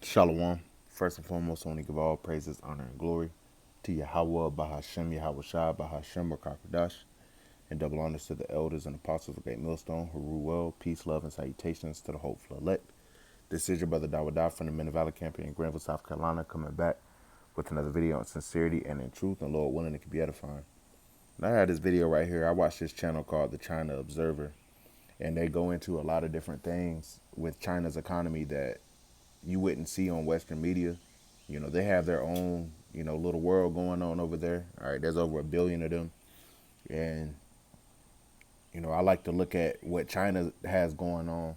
Shalom. First and foremost, I want to give all praises, honor, and glory to Yahweh, Bahashem, Yahweh Shai, Bahashem, Rakakadash, and double honors to the elders and apostles of Great Millstone, who rule well, peace, love, and salutations to the hopeful elect. This is your brother Dawadah from the Men of Valor campaign in Granville, South Carolina, coming back with another video on sincerity and in truth, and Lord willing, it can be edifying. And I had this video right here. I watched this channel called The China Observer, and they go into a lot of different things with China's economy that you wouldn't see on Western media. You know, they have their own, little world going on over there. All right, there's over 1 billion of them. And, I like to look at what China has going on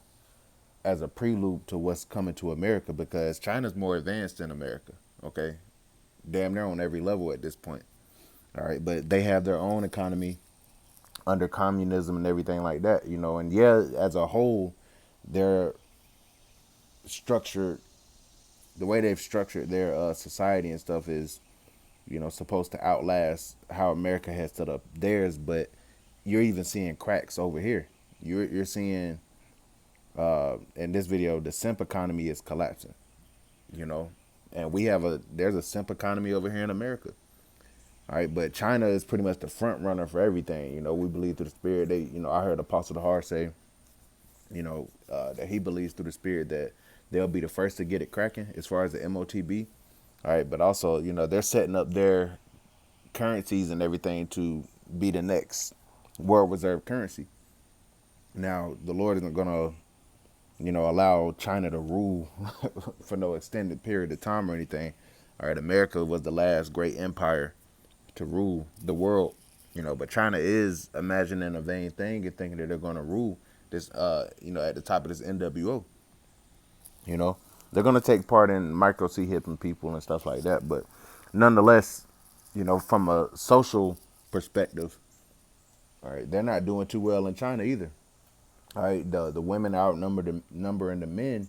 as a prelude to what's coming to America, because China's more advanced than America, okay? Damn, they're on every level at this point. All right, but they have their own economy under communism and everything like that, and yeah, as a whole, they're structured, the way they've structured their society and stuff is, supposed to outlast how America has set up theirs. But you're even seeing cracks over here. You're seeing in this video, the simp economy is collapsing, and there's a simp economy over here in America. All right, but China is pretty much the front runner for everything. We believe through the spirit. I heard Apostle Dahar say, that he believes through the spirit that they'll be the first to get it cracking as far as the MOTB. All right, but also, they're setting up their currencies and everything to be the next world reserve currency. Now, the Lord isn't going to, allow China to rule for no extended period of time or anything. All right, America was the last great empire to rule the world, but China is imagining a vain thing and thinking that they're going to rule this, at the top of this NWO. They're going to take part in micro C hipping people and stuff like that. But nonetheless, from a social perspective, all right, they're not doing too well in China either. All right, the women outnumber numbering the men.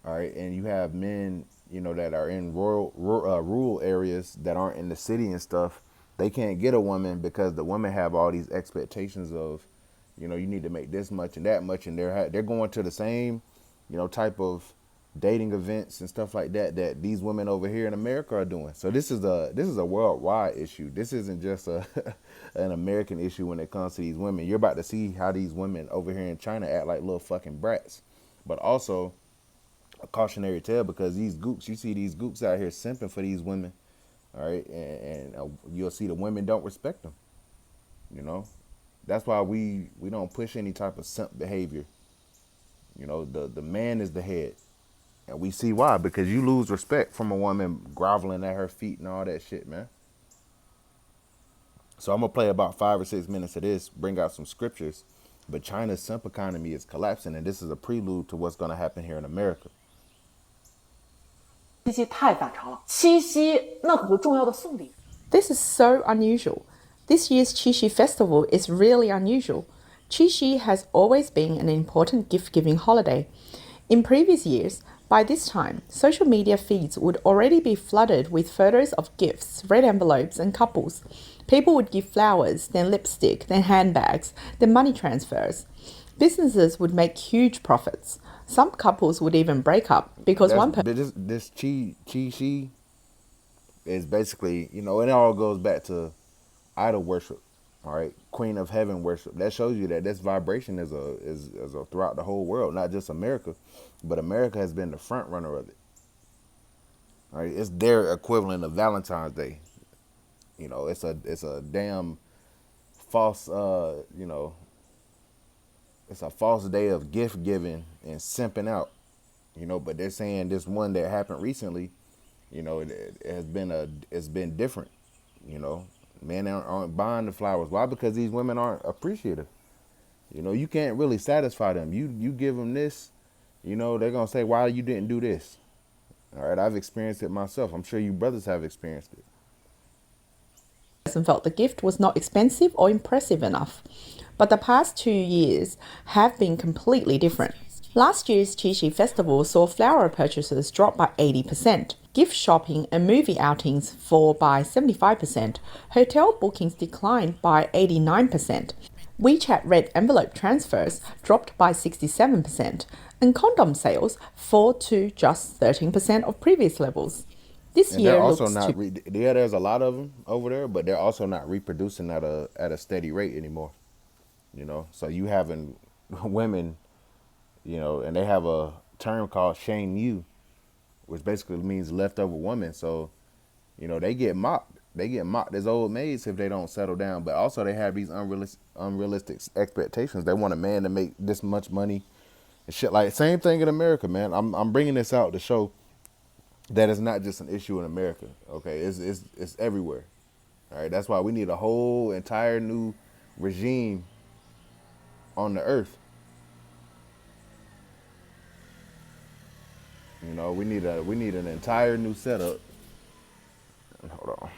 All right, and you have men, that are in rural areas that aren't in the city and stuff. They can't get a woman because the women have all these expectations of, you need to make this much and that much, and they're going to the same, type of dating events and stuff like that these women over here in America are doing. So this is a worldwide issue. This isn't just an American issue when it comes to these women. You're about to see how these women over here in China act like little fucking brats. But also a cautionary tale, because you see these gooks out here simping for these women. All right, and you'll see the women don't respect them. That's why we don't push any type of simp behavior. The man is the head. And we see why, because you lose respect from a woman groveling at her feet and all that shit, man. So I'm going to play about 5 or 6 minutes of this, bring out some scriptures. But China's simp economy is collapsing, and this is a prelude to what's going to happen here in America. 七夕太反常了，七夕那可是重要的送礼。 This is so unusual. This year's Qixi festival is really unusual. Qixi has always been an important gift-giving holiday. In previous years, by this time, social media feeds would already be flooded with photos of gifts, red envelopes, and couples. People would give flowers, then lipstick, then handbags, then money transfers. Businesses would make huge profits. Some couples would even break up because one person... This Qixi is basically, it all goes back to idol worship. All right, Queen of Heaven worship. That shows you that this vibration is throughout the whole world, not just America, but America has been the front runner of it. All right, it's their equivalent of Valentine's Day. It's a damn false, it's a false day of gift giving and simping out. But they're saying this one that happened recently, it's been different. Men aren't buying the flowers. Why? Because these women aren't appreciative. You can't really satisfy them. You give them this, they're going to say, why you didn't do this? All right, I've experienced it myself. I'm sure you brothers have experienced it. Felt the gift was not expensive or impressive enough. But the past 2 years have been completely different. Last year's Qixi festival saw flower purchases drop by 80%, gift shopping and movie outings fall by 75%, hotel bookings declined by 89%. WeChat red envelope transfers dropped by 67%, and condom sales fall to just 13% of previous levels. This And they're year also looks not. to Yeah, there's a lot of them over there, but they're also not reproducing at a steady rate anymore. So you having women, and they have a term called shame you, which basically means leftover woman. So they get mocked. They get mocked as old maids if they don't settle down. But also they have these unrealistic expectations. They want a man to make this much money and shit. Like same thing in America, man. I'm bringing this out to show that it's not just an issue in America. Okay, it's everywhere. All right, that's why we need a whole entire new regime on the earth. We need an entire new setup. Hold on.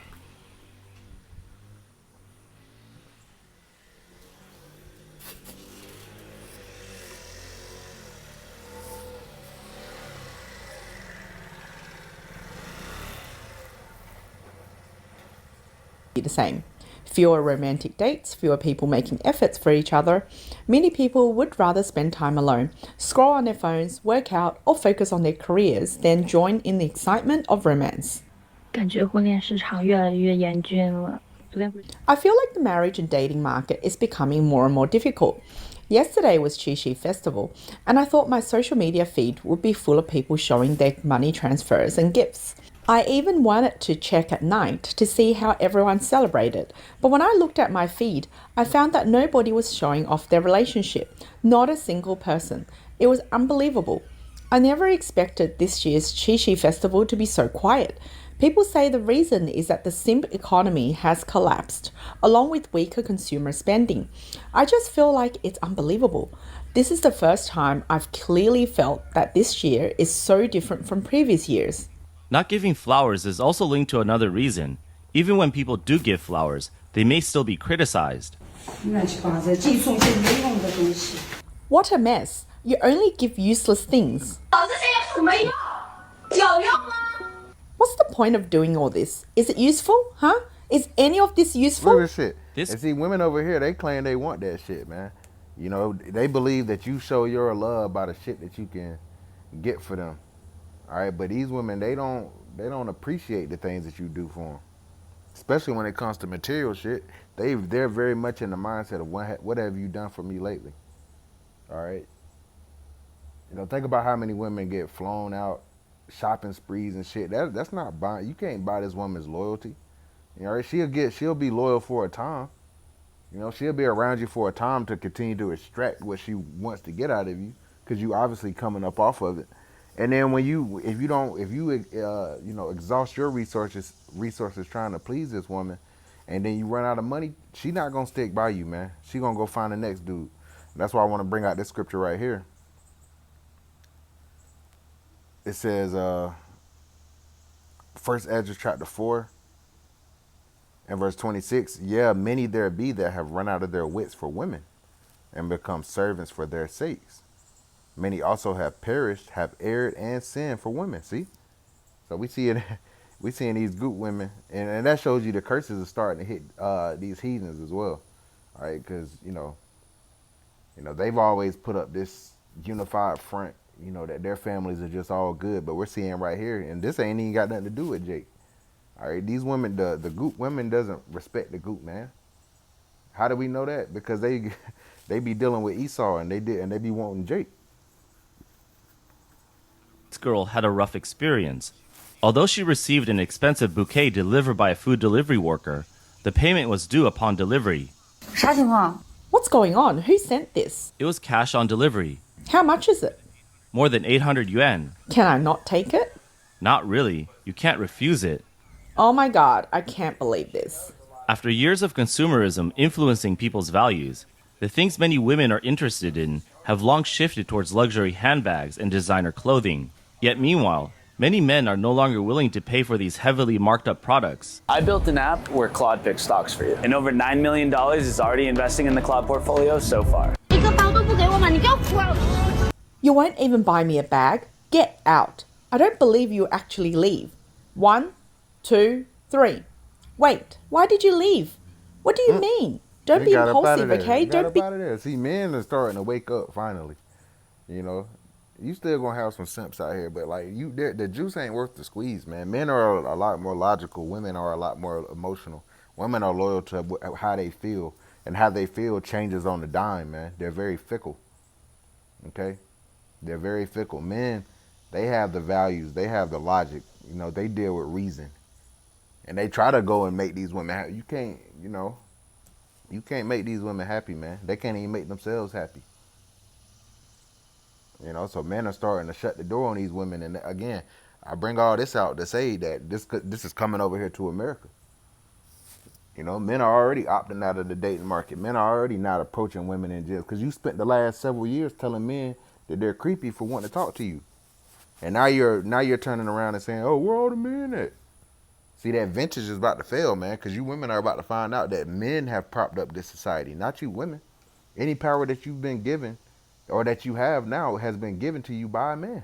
be the same. Fewer romantic dates, fewer people making efforts for each other. Many people would rather spend time alone, scroll on their phones, work out, or focus on their careers than join in the excitement of romance. 感觉婚恋市场越来越严峻了。I feel like the marriage and dating market is becoming more and more difficult. Yesterday was Qixi Festival, and I thought my social media feed would be full of people showing their money transfers and gifts. I even wanted to check at night to see how everyone celebrated, but when I looked at my feed, I found that nobody was showing off their relationship, not a single person. It was unbelievable. I never expected this year's Qixi Festival to be so quiet. People say the reason is that the simp economy has collapsed, along with weaker consumer spending. I just feel like it's unbelievable. This is the first time I've clearly felt that this year is so different from previous years. Not giving flowers is also linked to another reason. Even when people do give flowers, they may still be criticized. What a mess. You only give useless things. What's the point of doing all this? Is it useful? Huh? Is any of this useful? Look at this shit. And see, women over here, they claim they want that shit, man. They believe that you show your love by the shit that you can get for them. All right, but these women, they don't appreciate the things that you do for them, especially when it comes to material shit. They're very much in the mindset of what have you done for me lately. All right, think about how many women get flown out, shopping sprees and shit. That's not buying. You can't buy this woman's loyalty. She'll be loyal for a time. She'll be around you for a time to continue to extract what she wants to get out of you, because you obviously coming up off of it. And then if you exhaust your resources trying to please this woman, and then you run out of money, she not gonna stick by you, man. She gonna go find the next dude. That's why I want to bring out this scripture right here. It says, 1 Ezra chapter 4 and verse 26. Yeah, many there be that have run out of their wits for women, and become servants for their sakes. Many also have perished, have erred and sinned for women. See? So we see it. We seeing these good women, and that shows you the curses are starting to hit these heathens as well. All right, because they've always put up this unified front, that their families are just all good. But we're seeing right here, and this ain't even got nothing to do with Jake. All right, these women, the goop women doesn't respect the goop man. How do we know that? Because they be dealing with Esau, and they be wanting Jake. This girl had a rough experience. Although she received an expensive bouquet delivered by a food delivery worker, the payment was due upon delivery. 啥情况? What's going on? Who sent this? It was cash on delivery. How much is it? More than 800 yuan. Can I not take it? Not really. You can't refuse it. Oh my god, I can't believe this. After years of consumerism influencing people's values, the things many women are interested in have long shifted towards luxury handbags and designer clothing. Yet meanwhile, many men are no longer willing to pay for these heavily marked up products. I built an app where Claude picks stocks for you, and over $9 million is already investing in the Claude portfolio so far. You won't even buy me a bag? Get out. I don't believe you actually leave. 1, 2, 3. Wait, why did you leave? What do you mean? Don't He be got up out of impulsive, there. okay? Got Don't up be. out of there. See, men are starting to wake up finally. You know, you still gonna have some simps out here, but like the juice ain't worth the squeeze, man. Men are a lot more logical. Women are a lot more emotional. Women are loyal to how they feel, and how they feel changes on the dime, man. They're very fickle. Okay, they're very fickle. Men, they have the values, they have the logic. You know, they deal with reason, and they try to go and make these women happy. You can't, you can't make these women happy, man. They can't even make themselves happy. You know, so men are starting to shut the door on these women. And again, I bring all this out to say that this is coming over here to America. You know, men are already opting out of the dating market. Men are already not approaching women in jail because you spent the last several years telling men that they're creepy for wanting to talk to you, and now you're turning around and saying, "Oh, where all the men at?" See, that vintage is about to fail, man, because you women are about to find out that men have propped up this society, not you women. Any power that you've been given or that you have now has been given to you by a man.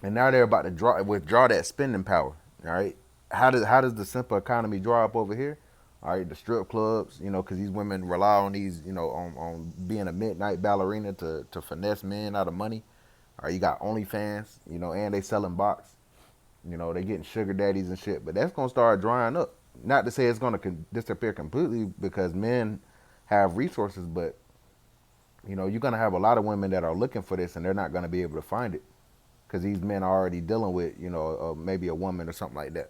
And now they're about to withdraw that spending power. All right. How does the simple economy draw up over here? All right, the strip clubs, because these women rely on these, on being a midnight ballerina to finesse men out of money. All right, you got OnlyFans, and they selling box. They getting sugar daddies and shit, but that's gonna start drying up. Not to say it's gonna disappear completely because men have resources, but you're gonna have a lot of women that are looking for this and they're not gonna be able to find it because these men are already dealing with, maybe a woman or something like that.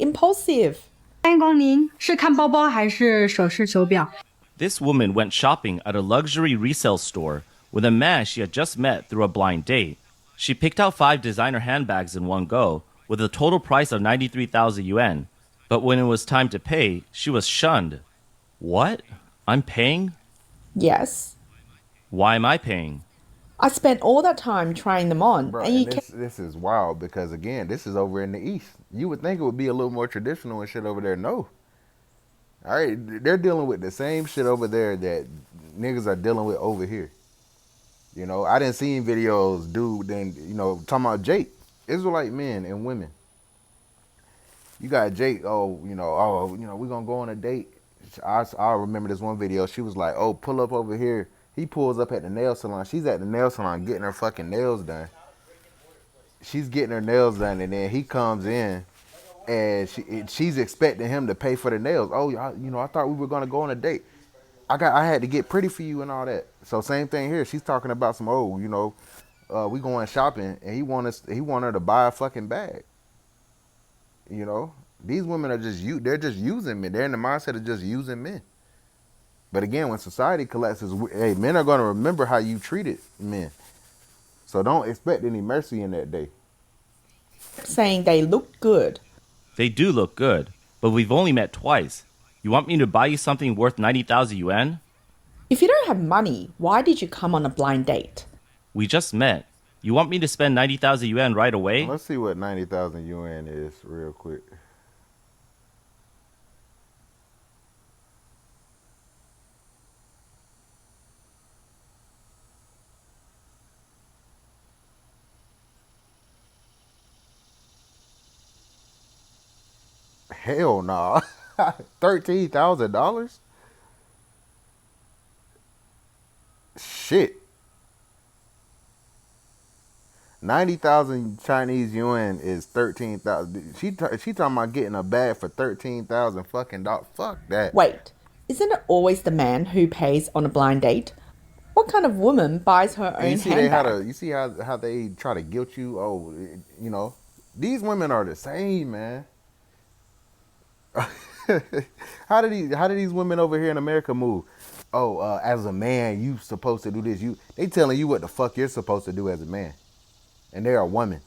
Impulsive. 欢迎光临，是看包包还是首饰手表？ This woman went shopping at a luxury resale store with a man she had just met through a blind date. She picked out 5 designer handbags in one go with a total price of 93,000 yuan. But when it was time to pay, she was shunned. What? I'm paying? Yes. Why am I paying? I spent all that time trying them on, Bro, and you and this is wild because again, this is over in the East. You would think it would be a little more traditional and shit over there. No. All right, they're dealing with the same shit over there that niggas are dealing with over here. I didn't see videos, dude. Then talking about Jake, Israelite men and women. You got Jake. We're gonna go on a date. I remember this one video. She was like, "Oh, pull up over here." He pulls up at the nail salon. She's at the nail salon getting her fucking nails done. She's getting her nails done, and then he comes in, and she's expecting him to pay for the nails. Oh, I thought we were gonna go on a date. I had to get pretty for you and all that. So same thing here. She's talking about some we going shopping, and he want her to buy a fucking bag. These women are they're just using men. They're in the mindset of just using men. But again, when society collapses, hey, men are going to remember how you treated men. So don't expect any mercy in that day. saying they look good. They do look good, but we've only met twice. You want me to buy you something worth 90,000 yuan? If you don't have money, why did you come on a blind date? We just met. You want me to spend 90,000 yuan right away? Let's see what 90,000 yuan is real quick. Hell no. Nah. $13,000? Shit. 90,000 Chinese yuan is 13,000. She talking about getting a bag for 13,000 fucking dollars. Fuck that. Wait, isn't it always the man who pays on a blind date? What kind of woman buys her own handbag? You see how they try to guilt you? Oh, these women are the same, man. How do these women over here in America move? Oh, as a man, you supposed to do this. They telling you what the fuck you're supposed to do as a man, and they're a woman.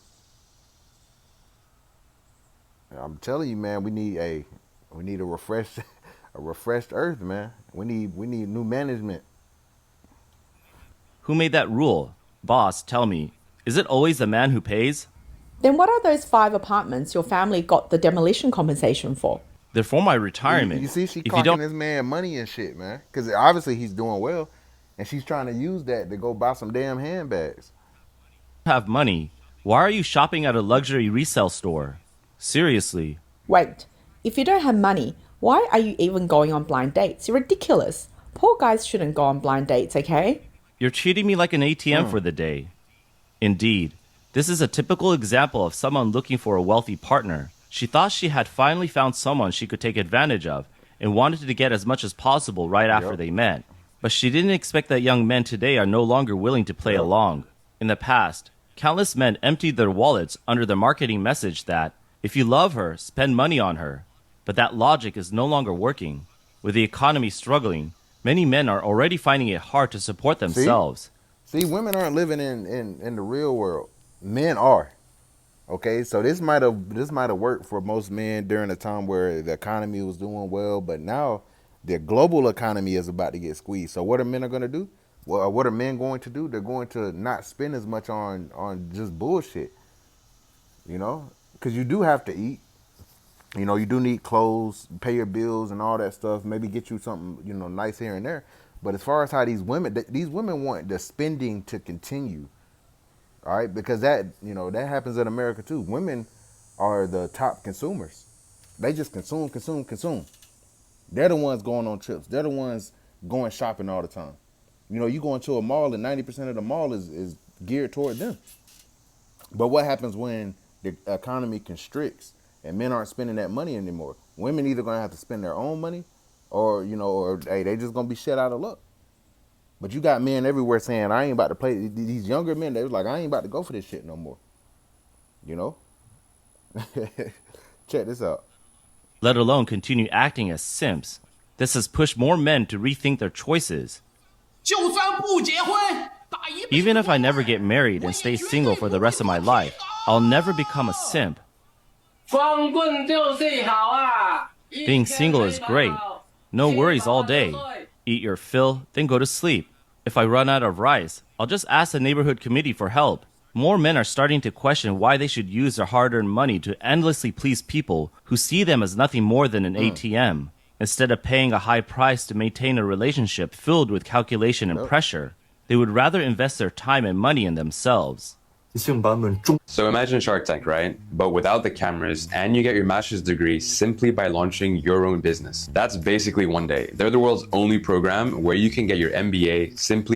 I'm telling you, man, we need a refreshed earth, man. We need new management. Who made that rule? Boss, tell me, is it always the man who pays? Then what are those 5 apartments your family got the demolition compensation for? They're for my retirement. You see, she If you clocking don't this man money and shit, man. Because obviously he's doing well, and she's trying to use that to go buy some damn handbags. have money, why are you shopping at a luxury resale store? Seriously. Wait, If you don't have money, why are you even going on blind dates? You're ridiculous. Poor guys shouldn't go on blind dates, okay? You're treating me like an ATM for the day. Indeed, this is a typical example of someone looking for a wealthy partner. She thought she had finally found someone she could take advantage of and wanted to get as much as possible right after Yep. they met. But she didn't expect that young men today are no longer willing to play along. In the past, countless men emptied their wallets under the marketing message that, if you love her, spend money on her. But that logic is no longer working. With the economy struggling, many men are already finding it hard to support themselves. See, women aren't living in the real world. Men are. Okay, so this might have worked for most men during a time where the economy was doing well, but now the global economy is about to get squeezed. So what are men are going to do? Well, what are men going to do? They're going to not spend as much on just bullshit, you know, because you do have to eat. You know, you do need clothes, pay your bills, and all that stuff. Maybe get you something, nice here and there. But as far as how these women want the spending to continue. All right, because that happens in America too. Women are the top consumers. They just consume, consume, consume. They're the ones going on trips. They're the ones going shopping all the time. You go into a mall and 90% of the mall is geared toward them. But what happens when the economy constricts and men aren't spending that money anymore? Women either gonna have to spend their own money, or hey, they just gonna be shut out of luck. But you got men everywhere saying, I ain't about to play. These younger men, they was like, I ain't about to go for this shit no more. You know? Check this out. Let alone continue acting as simps. This has pushed more men to rethink their choices. Even if I never get married and stay single for the rest of my life, I'll never become a simp. Being single is great. No worries all day. Eat your fill, then go to sleep. If I run out of rice, I'll just ask the neighborhood committee for help. More men are starting to question why they should use their hard-earned money to endlessly please people who see them as nothing more than an ATM, instead of paying a high price to maintain a relationship filled with calculation and pressure. They would rather invest their time and money in themselves. So imagine Shark Tank, right? But without the cameras, and you get your master's degree simply by launching your own business. That's basically one day. They're the world's only program where you can get your MBA simply.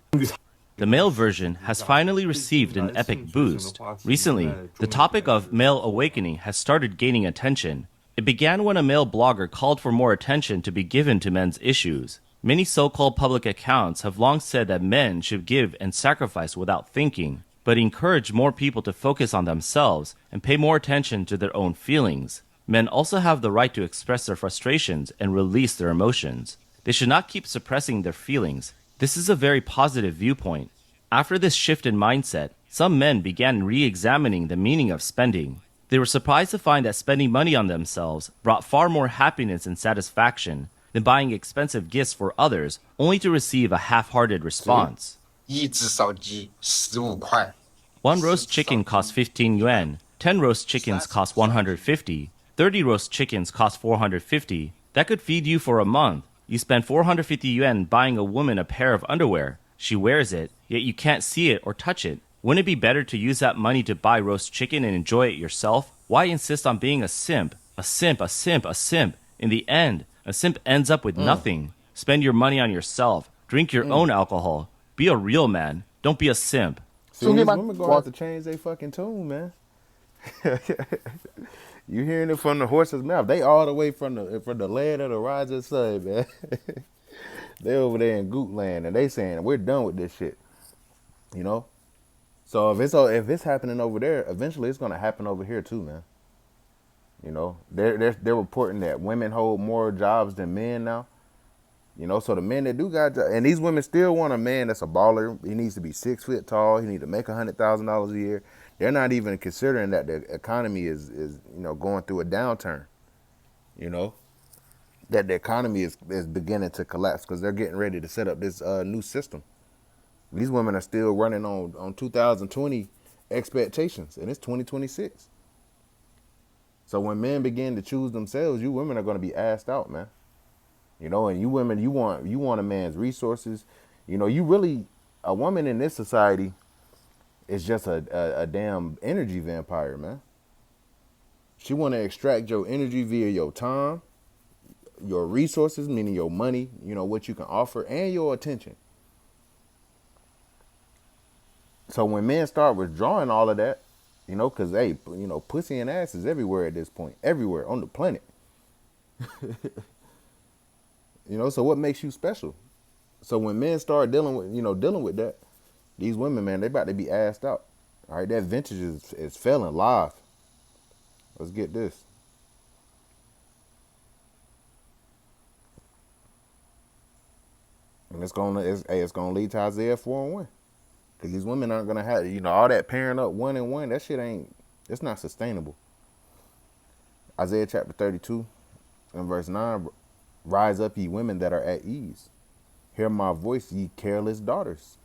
The male version has finally received an epic boost. Recently, the topic of male awakening has started gaining attention. It began when a male blogger called for more attention to be given to men's issues. Many so-called public accounts have long said that men should give and sacrifice without thinking, but encourage more people to focus on themselves and pay more attention to their own feelings. Men also have the right to express their frustrations and release their emotions. They should not keep suppressing their feelings. This is a very positive viewpoint. After this shift in mindset, some men began re-examining the meaning of spending. They were surprised to find that spending money on themselves brought far more happiness and satisfaction than buying expensive gifts for others only to receive a half-hearted response. 一只烧鸡15块。 One roast chicken costs 15 yuan, 10 roast chickens cost 150, 30 roast chickens cost 450. That could feed you for a month. You spend 450 yuan buying a woman a pair of underwear. She wears it, yet you can't see it or touch it. Wouldn't it be better to use that money to buy roast chicken and enjoy it yourself? Why insist on being a simp? A simp, a simp, a simp. In the end, a simp ends up with nothing. Spend your money on yourself. Drink your own alcohol. Be a real man. Don't be a simp. See, these women gonna have to change their fucking tune, man. You hearing it from the horse's mouth. They all the way from the land of the rising sun, man. They over there in Goot land, and they saying we're done with this shit. You know. So if it's happening over there, eventually it's gonna happen over here too, man. You know, they're reporting that women hold more jobs than men now. You know, so the men that do got jobs, and these women still want a man that's a baller. He needs to be 6 foot tall. He need to make $100,000 a year. They're not even considering that the economy is going through a downturn. You know, that the economy is beginning to collapse because they're getting ready to set up this new system. These women are still running on 2020 expectations, and it's 2026. So when men begin to choose themselves, you women are going to be asked out, man. You know, and you women, you want a man's resources. You know, a woman in this society is just a damn energy vampire, man. She want to extract your energy via your time, your resources, meaning your money, what you can offer, and your attention. So when men start withdrawing all of that, because, hey, pussy and ass is everywhere at this point, everywhere on the planet. So what makes you special? So when men start dealing with that, these women, man, they about to be assed out. All right, that vintage is failing live. Let's get this. And it's gonna lead to Isaiah 4:1. Because these women aren't gonna have, all that pairing up one and one. That shit it's not sustainable. Isaiah chapter 32 and verse 9. Rise up, ye women that are at ease. Hear my voice, ye careless daughters.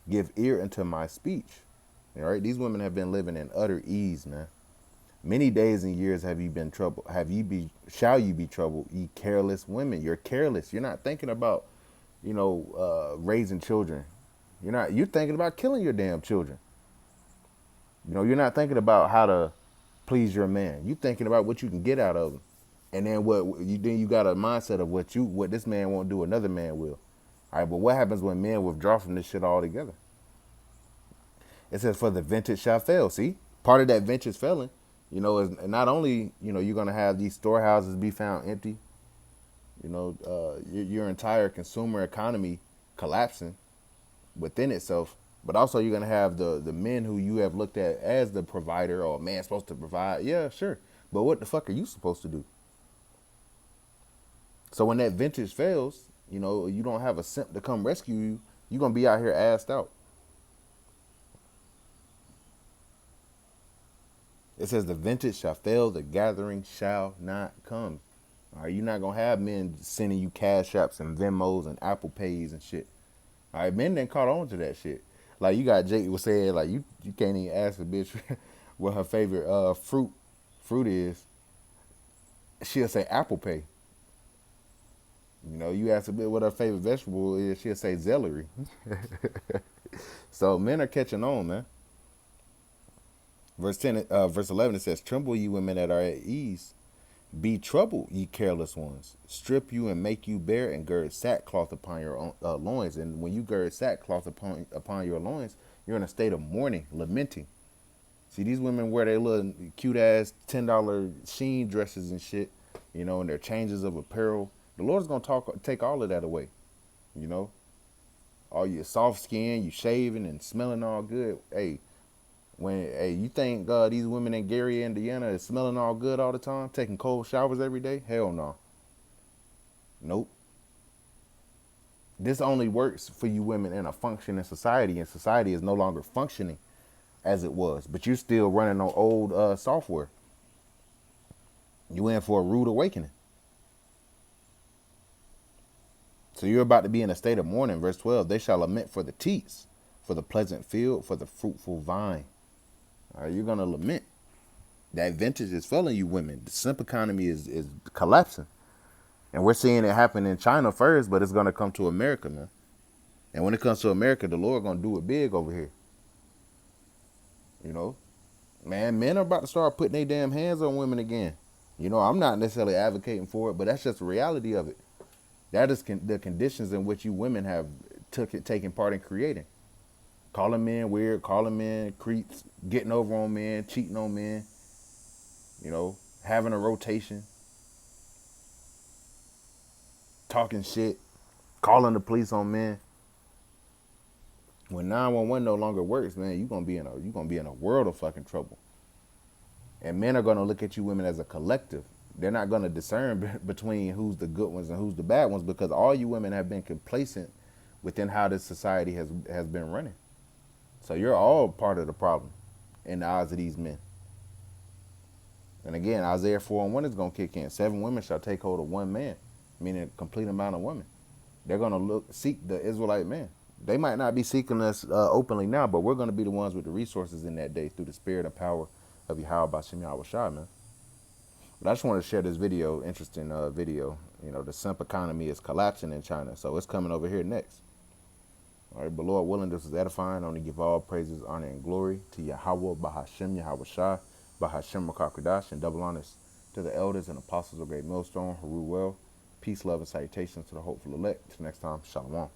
Give ear unto my speech. All right, these women have been living in utter ease, man. Many days and years have you been troubled. Shall you be troubled, ye careless women? You're careless. You're not thinking about, raising children. You're thinking about killing your damn children. You're not thinking about how to please your man. You're thinking about what you can get out of him. And then you got a mindset of what this man won't do, another man will. All right, but what happens when men withdraw from this shit altogether? It says, for the vintage shall fail. See, part of that vintage failing, is not only, you're going to have these storehouses be found empty, your entire consumer economy collapsing within itself, but also you're going to have the men who you have looked at as the provider, or a man supposed to provide. Yeah, sure. But what the fuck are you supposed to do? So when that vintage fails, you don't have a simp to come rescue you, you're going to be out here assed out. It says the vintage shall fail, the gathering shall not come. All right, you're not going to have men sending you cash apps and Venmos and Apple Pays and shit. All right, men done caught on to that shit. Like you got Jake was saying, like you can't even ask a bitch what her favorite fruit is. She'll say Apple Pay. You ask a bitch what her favorite vegetable is, she'll say celery. So men are catching on, man. Verse 11, it says, tremble, ye women that are at ease. Be troubled, ye careless ones. Strip you and make you bare, and gird sackcloth upon your loins. And when you gird sackcloth upon your loins, you're in a state of mourning, lamenting. See, these women wear their little cute-ass $10 Sheen dresses and shit, and their changes of apparel. The Lord's going to take all of that away, All your soft skin, you shaving and smelling all good. Hey, you think these women in Gary, Indiana is smelling all good all the time, taking cold showers every day? Hell no. Nope. This only works for you women in a functioning society, and society is no longer functioning as it was. But you're still running on old software. You in for a rude awakening. So you're about to be in a state of mourning. Verse 12, they shall lament for the teats, for the pleasant field, for the fruitful vine. All right, you're going to lament. That vintage is failing you women. The simp economy is collapsing. And we're seeing it happen in China first, but it's going to come to America, man. And when it comes to America, the Lord going to do it big over here. Man, men are about to start putting their damn hands on women again. I'm not necessarily advocating for it, but that's just the reality of it. That is the conditions in which you women have taken part in creating. Calling men weird, calling men creeps, getting over on men, cheating on men, having a rotation, talking shit, calling the police on men. When 911 no longer works, man, you're gonna be in a world of fucking trouble. And men are gonna look at you women as a collective. They're not gonna discern between who's the good ones and who's the bad ones, because all you women have been complacent within how this society has been running. So you're all part of the problem in the eyes of these men. And again, Isaiah 4:1 is going to kick in. 7 women shall take hold of one man, meaning a complete amount of women. They're going to seek the Israelite man. They might not be seeking us openly now, but we're going to be the ones with the resources in that day through the spirit and power of Yahweh Bashem Yahweh Shai, man. But I just want to share this video, interesting video. The simp economy is collapsing in China, so it's coming over here next. All right, but Lord willing, this is edifying. I only give all praises, honor, and glory to Yahweh Bahashem Yahweh Shai. Bahashem Rakakradash, and double honors to the elders and apostles of Great Millstone, Haru Well. Peace, love, and salutations to the hopeful elect. Till next time, Shalom.